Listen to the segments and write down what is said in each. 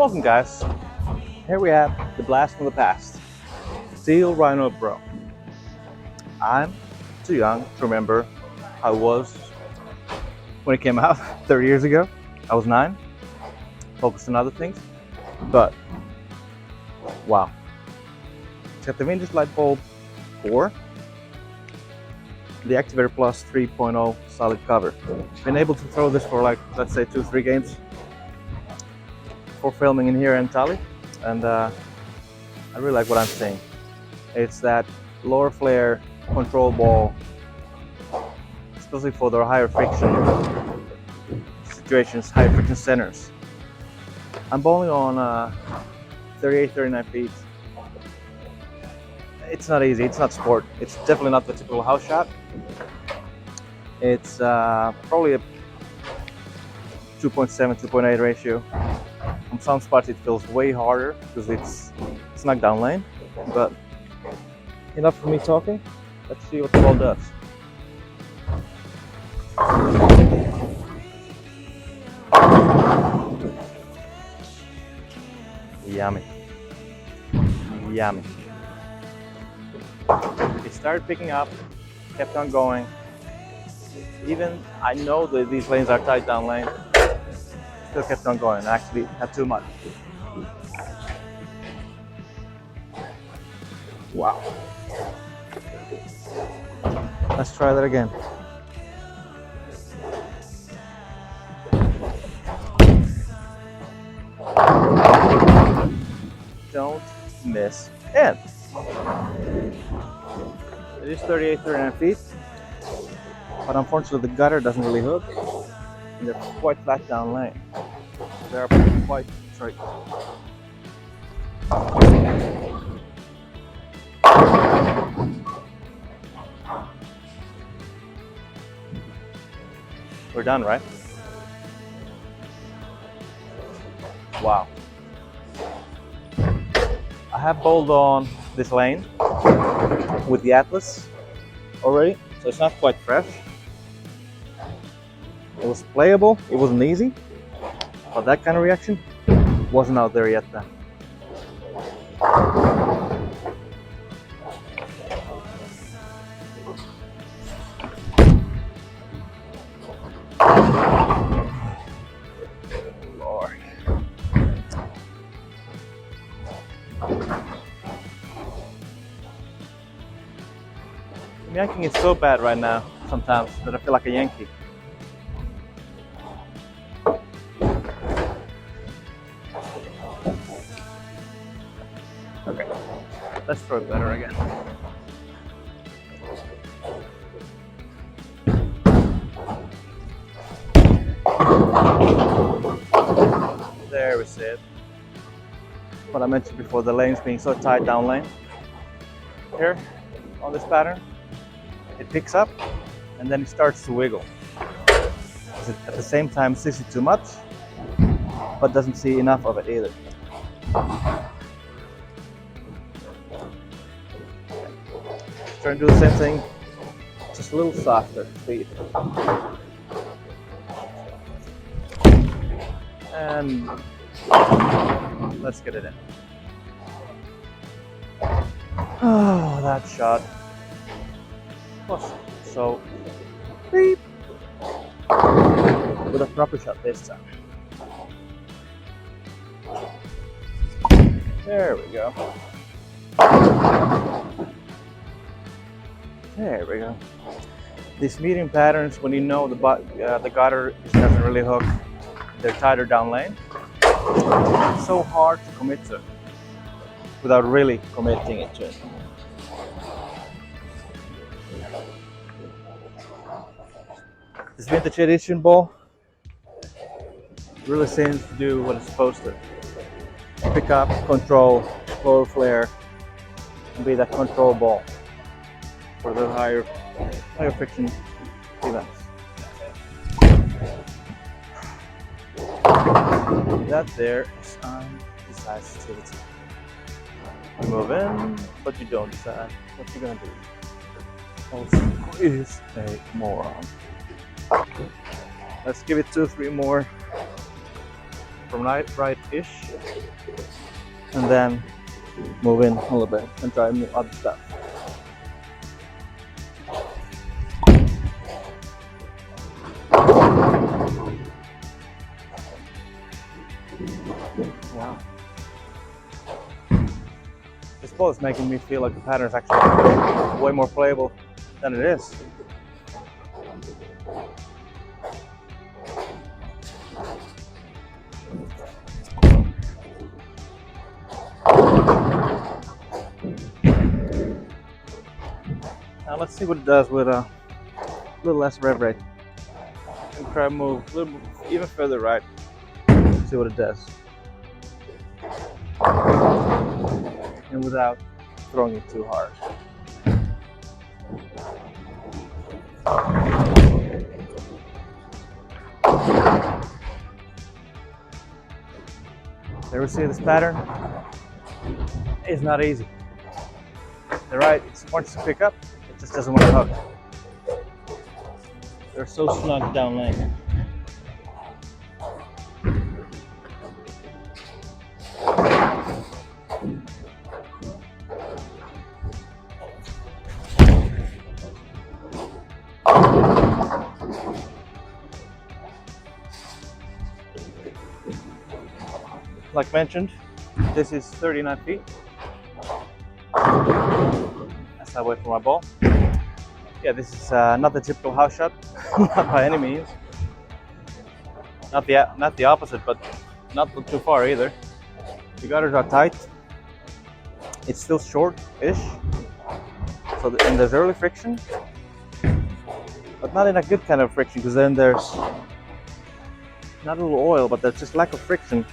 Welcome guys, here we have the blast from the past, Teal Rhino Pro. I'm too young to remember how it was when it came out 30 years ago. I was 9, focused on other things, but wow. It's got the vintage light bulb core, the Activator Plus 3.0 solid cover. Been able to throw this for like, let's say 2-3 games for filming in here in Tally, and I really like what I'm seeing. It's that lower flare control ball, especially for the higher friction situations, higher friction centers. I'm bowling on 38-39 feet. It's not easy, it's not sport. It's definitely not the typical house shot. It's probably a 2.7, 2.8 ratio. On some spots it feels way harder because it's not down lane, but enough for me talking. Let's see what the ball does. Yummy. Yummy. It started picking up, kept on going. Even I know that these lanes are tight down lane, still kept on going. Actually had too much. Wow. Let's try that again. Don't miss it. It is 38-39 feet, but unfortunately the gutter doesn't really hook, and they're quite flat down lane. They're quite tricky. We're done, right? Wow. I have bowled on this lane with the Atlas already, so it's not quite fresh. It was playable, it wasn't easy, but that kind of reaction wasn't out there yet then. Lord. I'm yanking it so bad right now sometimes that I feel like a Yankee. Okay, let's throw it better again. There we see it. What I mentioned before, the lanes being so tight down lane. Here, on this pattern, it picks up and then it starts to wiggle. At the same time sees it too much, but doesn't see enough of it either. Try and do the same thing, just a little softer speed. And let's get it in. Oh, that shot was so beep. With a proper shot this time. There we go. There we go. These medium patterns, when you know the gutter doesn't really hook, they're tighter down lane. It's so hard to commit to without really committing it to it. This vintage edition ball really seems to do what it's supposed to. Pick up, control, lower flare, and be that control ball for the higher friction events. That there is undecided sensitivity. You move in, but you don't decide what you're gonna do. Osku is a moron. Let's give it 2-3 more from right-ish, and then move in a little bit and try new other stuff. Wow. This ball is making me feel like the pattern is actually way more playable than it is. Now let's see what it does with a little less rev rate. And try to move a little even further right. See what it does. And without throwing it too hard. Ever see this pattern? It's not easy. They're right, it's important to pick up, it just doesn't want to hook. They're so snug down lane. Like mentioned, this is 39 feet. As I wait for my ball. Yeah, this is not the typical house shot, not by any means. Not the opposite, but not too far either. The gutters are tight. It's still short-ish. So and there's early friction, but not in a good kind of friction, because then there's not a little oil, but there's just lack of friction.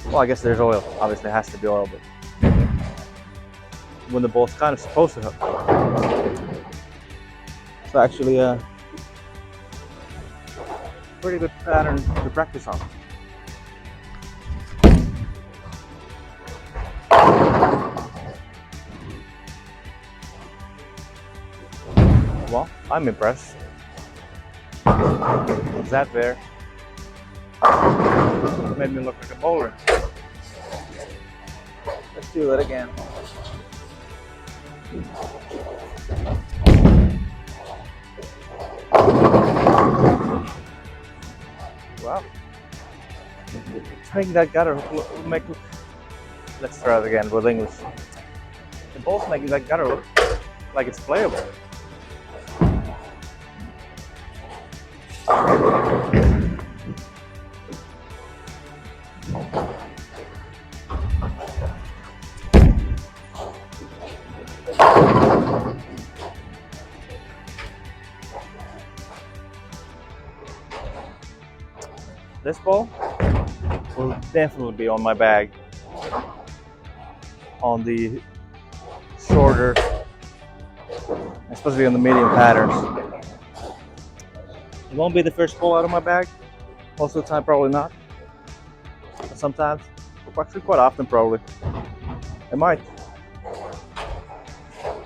Well, I guess there's oil. Obviously, it has to be oil, but when the ball's kind of supposed to hook. It's actually a pretty good pattern to practice on. Well, I'm impressed. That there made me look like a bowler. Let's do that again. Wow. It's making that gutter look. Let's try it again with English. The ball's making that gutter look like it's playable. This ball will definitely be on my bag on the shorter, especially on the medium patterns. It won't be the first ball out of my bag. Most of the time, probably not. But sometimes, actually quite often, probably. It might.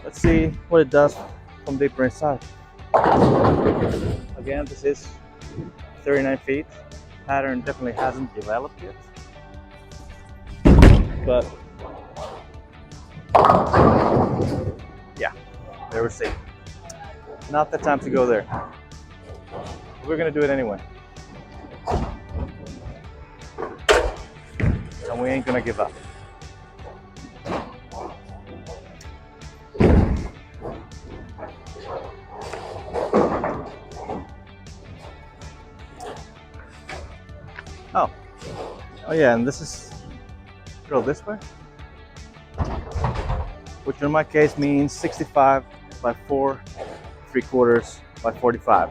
Let's see what it does from deeper inside. Again, this is 39 feet. Pattern definitely hasn't developed yet, but yeah, there we see. Not the time to go there. We're gonna do it anyway, and we ain't gonna give up. Oh yeah, and this is drilled this way, which in my case means 65 by 4 3/4 by 45.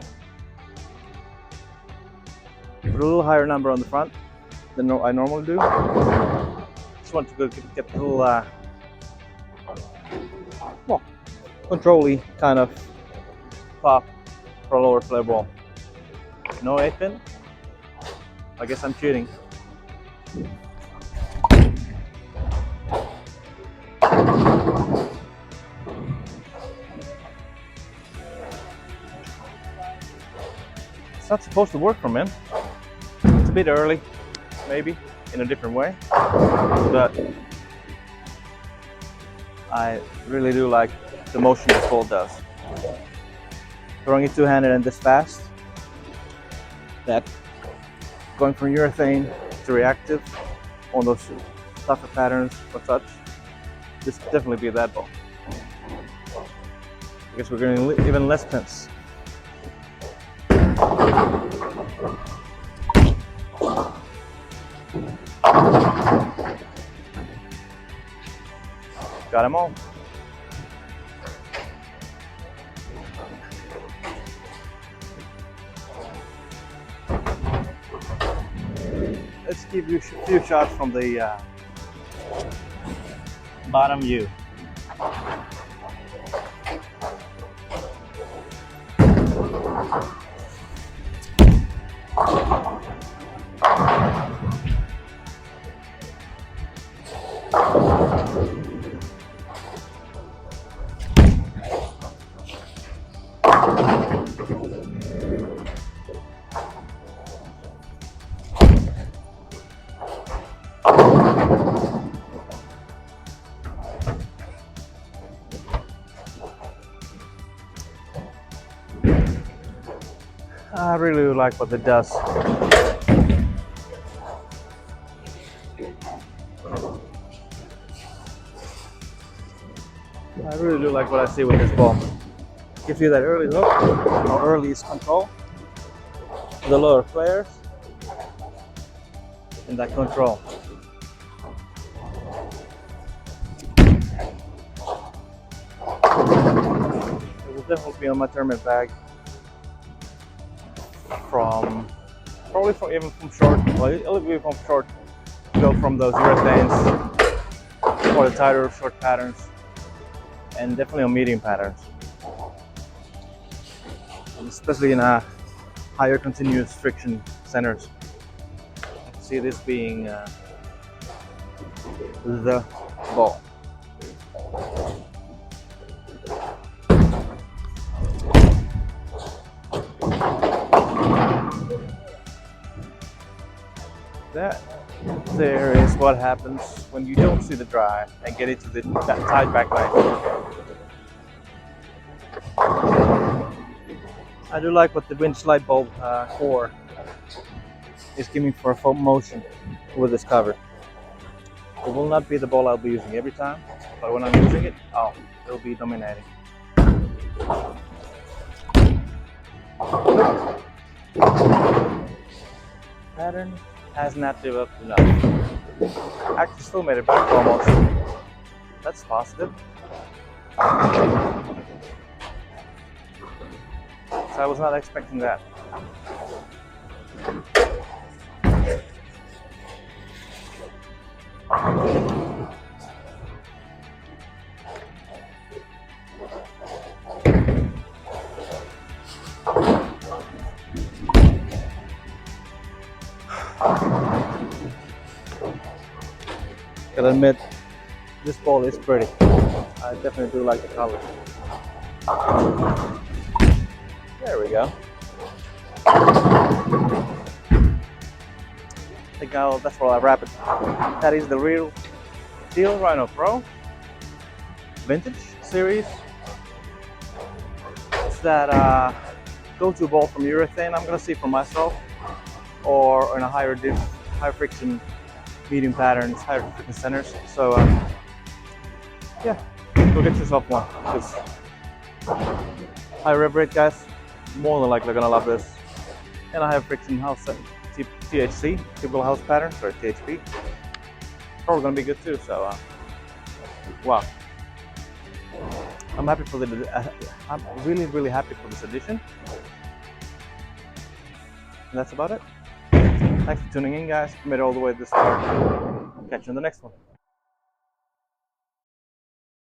Put a little higher number on the front than I normally do. Just want to get a little, well, control-y kind of pop for a lower flare ball. No 8-pin. I guess I'm cheating. It's not supposed to work for men. It's a bit early. maybe in a different way, but I really do like the motion this ball does. Throwing it two-handed and this fast, that going from urethane to reactive on those tougher patterns or such, this could definitely be that ball. I guess we're getting even less tense. Got them all. Let's give you a few shots from the bottom view. I really like what it does. I really do like what I see with this ball. Gives you that early hook, or earliest control, the lower flares, and that control. It will definitely be on my tournament bag. Even from short, well, it'll be from short, go from those urethanes or the tighter short patterns, and definitely on medium patterns, especially in higher continuous friction centers. I can see this being the ball. That there is what happens when you don't see the drive and get into that tight backline. I do like what the winch light bulb core is giving for a foam motion with this cover. It will not be the ball I'll be using every time, but when I'm using it, oh, it'll be dominating. Pattern has not developed enough. Actually still made it back almost. That's positive. So I was not expecting that. Gotta admit, this ball is pretty. I definitely do like the color. There we go. I think that's where I'll wrap it. That is the real Teal Rhino Pro Vintage Series. It's that go-to ball from urethane I'm gonna see for myself, or in a higher friction, medium patterns, higher friction centers. So yeah, go get yourself one. Because high rev rate guys, more than likely gonna love this. And a higher friction house THC, typical house pattern, or THP. Probably gonna be good too. So wow, I'm happy for I'm really happy for this edition. And that's about it. Thanks for tuning in, guys. If you made it all the way this far. Catch you in the next one.